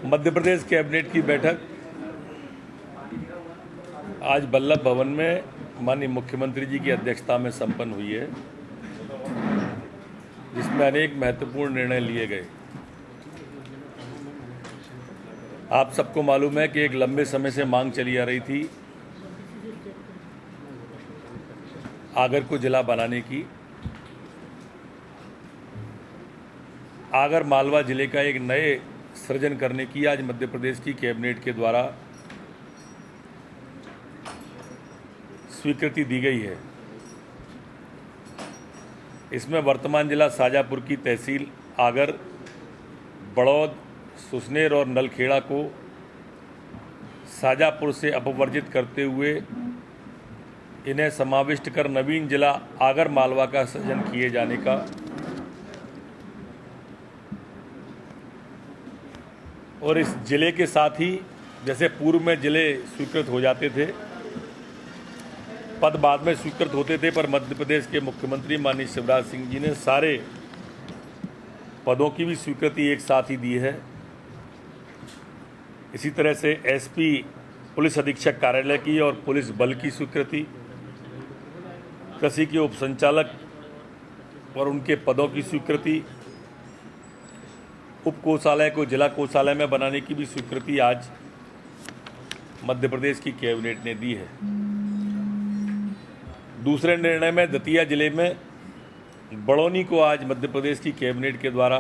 Madhya Pradesh cabinet की बैठक आज वल्लभ भवन में माननीय मुख्यमंत्री जी की अध्यक्षता में संपन्न हुई है, जिसमें अनेक महत्वपूर्ण निर्णय लिए गए। आप सबको मालूम है कि एक लंबे समय से मांग चली आ रही थी आगर को जिला बनाने की। आगर मालवा जिले का एक नए सृजन करने की आज मध्य प्रदेश की कैबिनेट के द्वारा स्वीकृति दी गई है। इसमें वर्तमान जिला शाजापुर की तहसील आगर, बड़ौद, सुसनेर और नलखेड़ा को शाजापुर से अपवर्जित करते हुए इन्हें समाविष्ट कर नवीन जिला आगर मालवा का सृजन किए जाने का और इस जिले के साथ ही जैसे पूर्व में जिले स्वीकृत हो जाते थे, पद बाद में स्वीकृत होते थे, पर मध्य प्रदेश के मुख्यमंत्री माननीय शिवराज सिंह जी ने सारे पदों की भी स्वीकृति एक साथ ही दी है। इसी तरह से एसपी, पुलिस अधीक्षक कार्यालय की और पुलिस बल की स्वीकृति, कृषि के उपसंचालक और उनके पदों की स्वीकृति, उप कोषालय को जिला कोषालय में बनाने की भी स्वीकृति आज मध्य प्रदेश की कैबिनेट ने दी है। दूसरे निर्णय में दतिया जिले में बड़ौनी को आज मध्य प्रदेश की कैबिनेट के द्वारा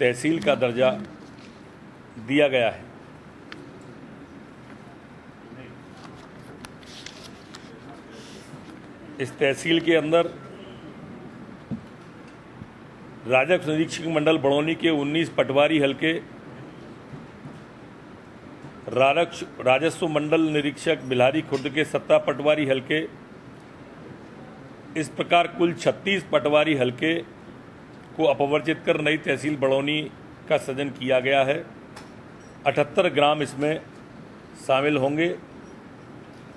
तहसील का दर्जा दिया गया है। इस तहसील के अंदर राजस्व निरीक्षक मंडल बड़ौनी के 19 पटवारी हलके, राजस्व मंडल निरीक्षक बिल्हारी खुर्द के 17 पटवारी हलके, इस प्रकार कुल 36 पटवारी हलके को अपवर्जित कर नई तहसील बड़ौनी का सृजन किया गया है। 78 ग्राम इसमें शामिल होंगे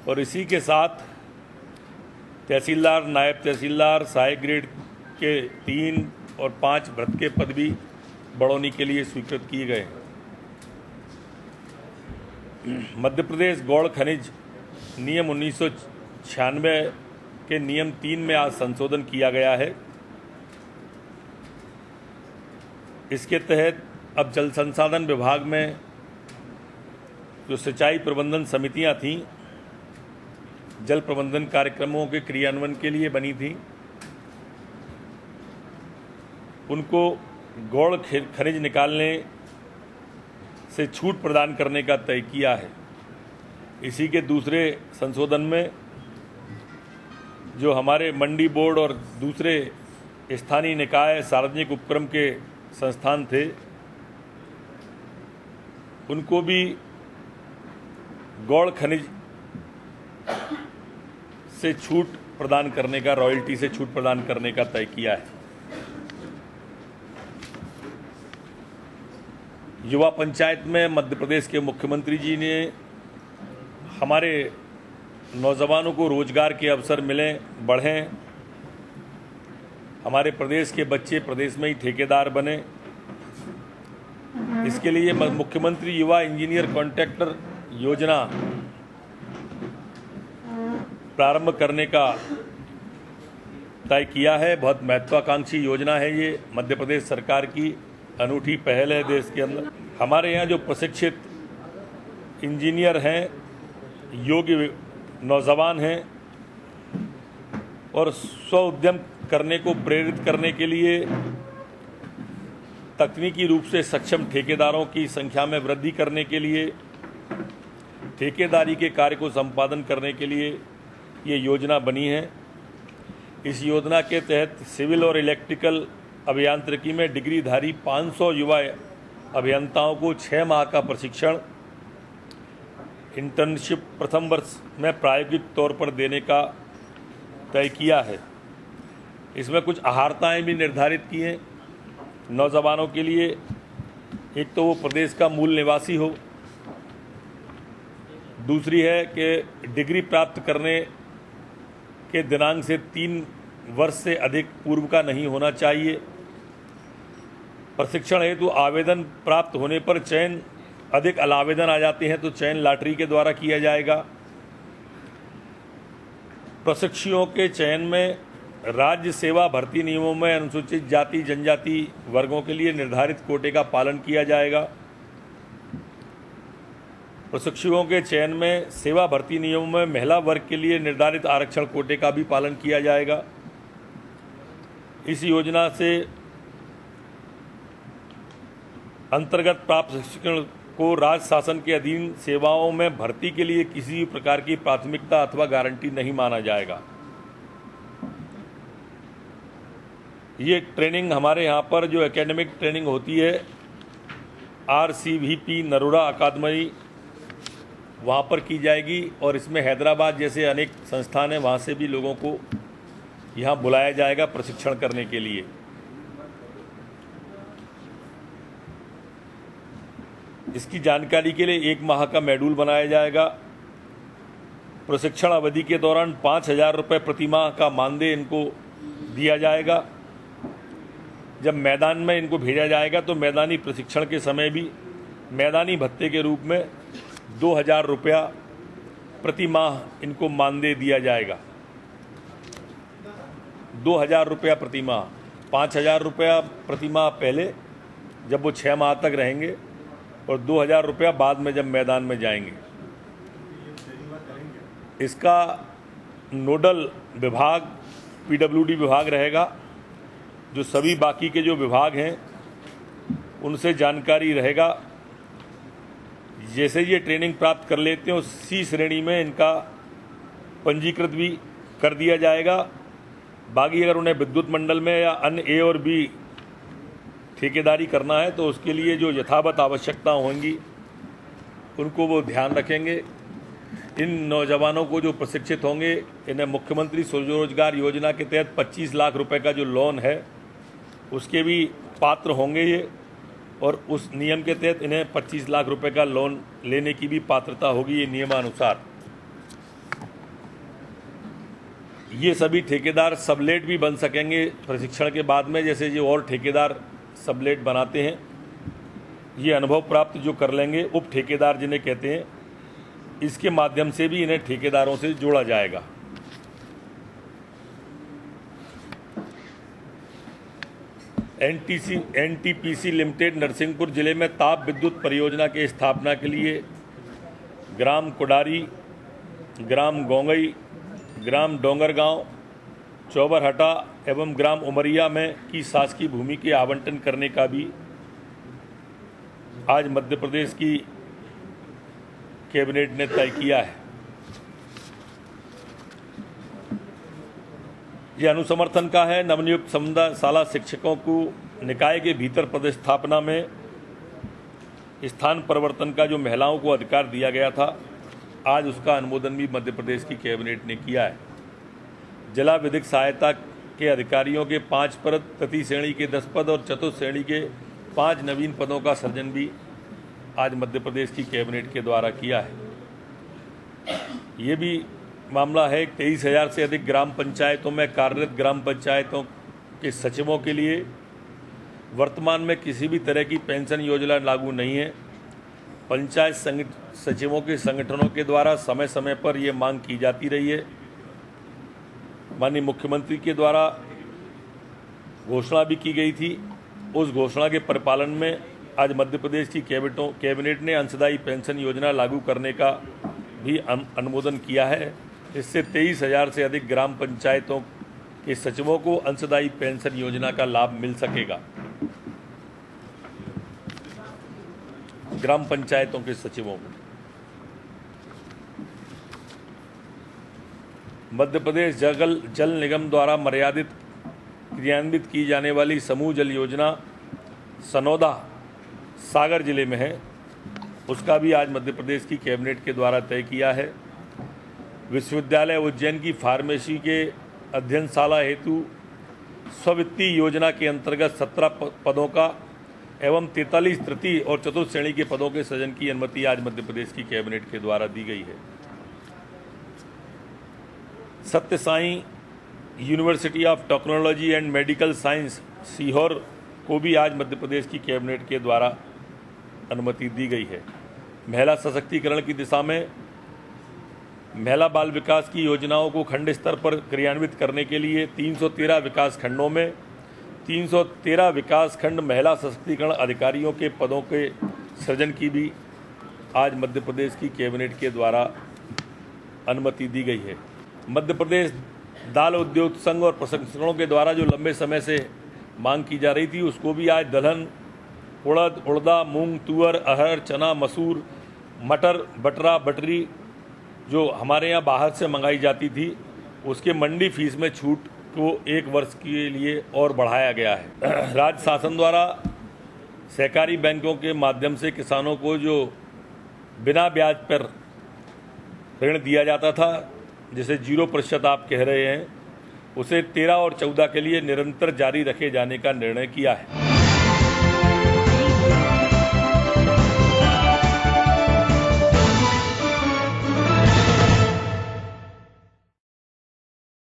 और इसी के साथ तहसीलदार, नायब तहसीलदार, सहायक ग्रेड के 3 और 5 भ्रत के पद भी बड़ौनी के लिए स्वीकृत किए गए। मध्य प्रदेश गौड़ खनिज नियम 1996 के नियम 3 में आज संशोधन किया गया है। इसके तहत अब जल संसाधन विभाग में जो सिंचाई प्रबंधन समितियां थीं, जल प्रबंधन कार्यक्रमों के क्रियान्वयन के लिए बनी थी, उनको गौड़ खनिज निकालने से छूट प्रदान करने का तय किया है। इसी के दूसरे संशोधन में जो हमारे मंडी बोर्ड और दूसरे स्थानीय निकाय, सार्वजनिक उपक्रम के संस्थान थे, उनको भी गौड़ खनिज से छूट प्रदान करने का, रॉयल्टी से छूट प्रदान करने का तय किया है। युवा पंचायत में मध्य प्रदेश के मुख्यमंत्री जी ने हमारे नौजवानों को रोजगार के अवसर मिलें, बढ़ें, हमारे प्रदेश के बच्चे प्रदेश में ही ठेकेदार बने, इसके लिए मुख्यमंत्री युवा इंजीनियर कॉन्ट्रैक्टर योजना प्रारंभ करने का तय किया है। बहुत महत्वाकांक्षी योजना है ये, मध्य प्रदेश सरकार की अनूठी पहल है देश के अंदर। हमारे यहाँ जो प्रशिक्षित इंजीनियर हैं, योग्य नौजवान हैं और स्व उद्यम करने को प्रेरित करने के लिए तकनीकी रूप से सक्षम ठेकेदारों की संख्या में वृद्धि करने के लिए, ठेकेदारी के कार्य को संपादन करने के लिए ये योजना बनी है। इस योजना के तहत सिविल और इलेक्ट्रिकल अभियांत्रिकी में डिग्रीधारी 500 युवा अभियंताओं को 6 माह का प्रशिक्षण, इंटर्नशिप प्रथम वर्ष में प्रायोगिक तौर पर देने का तय किया है। इसमें कुछ अहार्ताएँ भी निर्धारित की हैं नौजवानों के लिए। एक तो वो प्रदेश का मूल निवासी हो, दूसरी है कि डिग्री प्राप्त करने के दिनांक से 3 वर्ष से अधिक पूर्व का नहीं होना चाहिए, प्रशिक्षण हेतु आवेदन प्राप्त होने पर चयन, अधिक आवेदन आ जाते हैं तो चयन लॉटरी के द्वारा किया जाएगा। प्रशिक्षुओं के चयन में राज्य सेवा भर्ती नियमों में अनुसूचित जाति जनजाति वर्गों के लिए निर्धारित कोटे का पालन किया जाएगा। प्रशिक्षुओं के चयन में सेवा भर्ती नियमों में महिला वर्ग के लिए निर्धारित आरक्षण कोटे का भी पालन किया जाएगा। इस योजना से अंतर्गत प्राप्त प्रशिक्षण को राज्य शासन के अधीन सेवाओं में भर्ती के लिए किसी भी प्रकार की प्राथमिकता अथवा गारंटी नहीं माना जाएगा। ये ट्रेनिंग हमारे यहाँ पर जो एकेडमिक ट्रेनिंग होती है RCVP नरोड़ा अकादमी, वहाँ पर की जाएगी और इसमें हैदराबाद जैसे अनेक संस्थान हैं, वहाँ से भी लोगों को यहाँ बुलाया जाएगा प्रशिक्षण करने के लिए। इसकी जानकारी के लिए 1 माह का मॉड्यूल बनाया जाएगा। प्रशिक्षण अवधि के दौरान 5,000 रुपये प्रति माह का मानदेय इनको दिया जाएगा। जब मैदान में इनको भेजा जाएगा तो मैदानी प्रशिक्षण के समय भी मैदानी भत्ते के रूप में 2,000 रुपया प्रति माह इनको मानदेय दिया जाएगा। 2,000 रुपया प्रति माह, 5,000 रुपया प्रति माह पहले जब वो 6 माह तक रहेंगे और 2,000 रुपया बाद में जब मैदान में जाएंगे। इसका नोडल विभाग PWD विभाग रहेगा। जो सभी बाकी के जो विभाग हैं उनसे जानकारी रहेगा। जैसे ये ट्रेनिंग प्राप्त कर लेते हैं उसी श्रेणी में इनका पंजीकृत भी कर दिया जाएगा। बाकी अगर उन्हें विद्युत मंडल में या अन्य A और B ठेकेदारी करना है तो उसके लिए जो यथावत आवश्यकता होंगी उनको वो ध्यान रखेंगे। इन नौजवानों को जो प्रशिक्षित होंगे इन्हें मुख्यमंत्री स्वरोजगार योजना के तहत 25 लाख रुपए का जो लोन है उसके भी पात्र होंगे ये, और उस नियम के तहत इन्हें 25 लाख रुपए का लोन लेने की भी पात्रता होगी ये नियमानुसार। ये सभी ठेकेदार सबलेट भी बन सकेंगे प्रशिक्षण के बाद में। जैसे जो और ठेकेदार सबलेट बनाते हैं, ये अनुभव प्राप्त जो कर लेंगे उप ठेकेदार जिन्हें कहते हैं, इसके माध्यम से भी इन्हें ठेकेदारों से जोड़ा जाएगा। NTPC लिमिटेड नरसिंहपुर जिले में ताप विद्युत परियोजना की स्थापना के लिए ग्राम कोडारी, ग्राम गोंगई, ग्राम डोंगरगांव, चौबरहटा एवं ग्राम उमरिया में की शासकीय भूमि के आवंटन करने का भी आज मध्य प्रदेश की कैबिनेट ने तय किया है। यह अनुसमर्थन का है। नवनियुक्त संविदा शिक्षकों को निकाय के भीतर पदस्थापना में स्थान परिवर्तन का जो महिलाओं को अधिकार दिया गया था, आज उसका अनुमोदन भी मध्य प्रदेश की कैबिनेट ने किया है। जिला विधिक सहायता के अधिकारियों के 5 पद, तृतीय श्रेणी के 10 पद और चतुर्थ श्रेणी के 5 नवीन पदों का सृजन भी आज मध्य प्रदेश की कैबिनेट के द्वारा किया है। ये भी मामला है 23,000 से अधिक ग्राम पंचायतों में कार्यरत ग्राम पंचायतों के सचिवों के लिए वर्तमान में किसी भी तरह की पेंशन योजना लागू नहीं है। पंचायत सचिवों के संगठनों के द्वारा समय समय पर ये मांग की जाती रही है। माननीय मुख्यमंत्री के द्वारा घोषणा भी की गई थी। उस घोषणा के परिपालन में आज मध्य प्रदेश की कैबिनेट ने अंशदायी पेंशन योजना लागू करने का भी अनुमोदन किया है। इससे 23,000 से अधिक ग्राम पंचायतों के सचिवों को अंशदायी पेंशन योजना का लाभ मिल सकेगा। ग्राम पंचायतों के सचिवों को मध्य प्रदेश जल निगम द्वारा मर्यादित क्रियान्वित की जाने वाली समूह जल योजना सनौदा सागर जिले में है, उसका भी आज मध्य प्रदेश की कैबिनेट के द्वारा तय किया है। विश्वविद्यालय उज्जैन की फार्मेसी के अध्ययनशाला हेतु स्ववित्तीय योजना के अंतर्गत 17 पदों का एवं 43 तृतीय और चतुर्थ श्रेणी के पदों के सृजन की अनुमति आज मध्य प्रदेश की कैबिनेट के द्वारा दी गई है। सत्य Sai university of technology and medical science Sehore को भी आज मध्य प्रदेश की कैबिनेट के द्वारा अनुमति दी गई है। महिला सशक्तिकरण की दिशा में महिला बाल विकास की योजनाओं को खंड स्तर पर क्रियान्वित करने के लिए 313 विकास खंडों में 313 विकास खंड महिला सशक्तिकरण अधिकारियों के पदों के सृजन की भी आज मध्य प्रदेश की कैबिनेट के द्वारा अनुमति दी गई है। मध्य प्रदेश दाल उद्योग संघ और प्रसंस्करणों के द्वारा जो लंबे समय से मांग की जा रही थी, उसको भी आज दलहन, उड़द, उड़दा, मूंग, तुअर, अरहर, चना, मसूर, मटर, बटरा, बटरी जो हमारे यहाँ बाहर से मंगाई जाती थी, उसके मंडी फीस में छूट को 1 वर्ष के लिए और बढ़ाया गया है। राज्य शासन द्वारा सहकारी बैंकों के माध्यम से किसानों को जो बिना ब्याज पर ऋण दिया जाता था, जिसे 0% आप कह रहे हैं, उसे 13 और 14 के लिए निरंतर जारी रखे जाने का निर्णय किया है।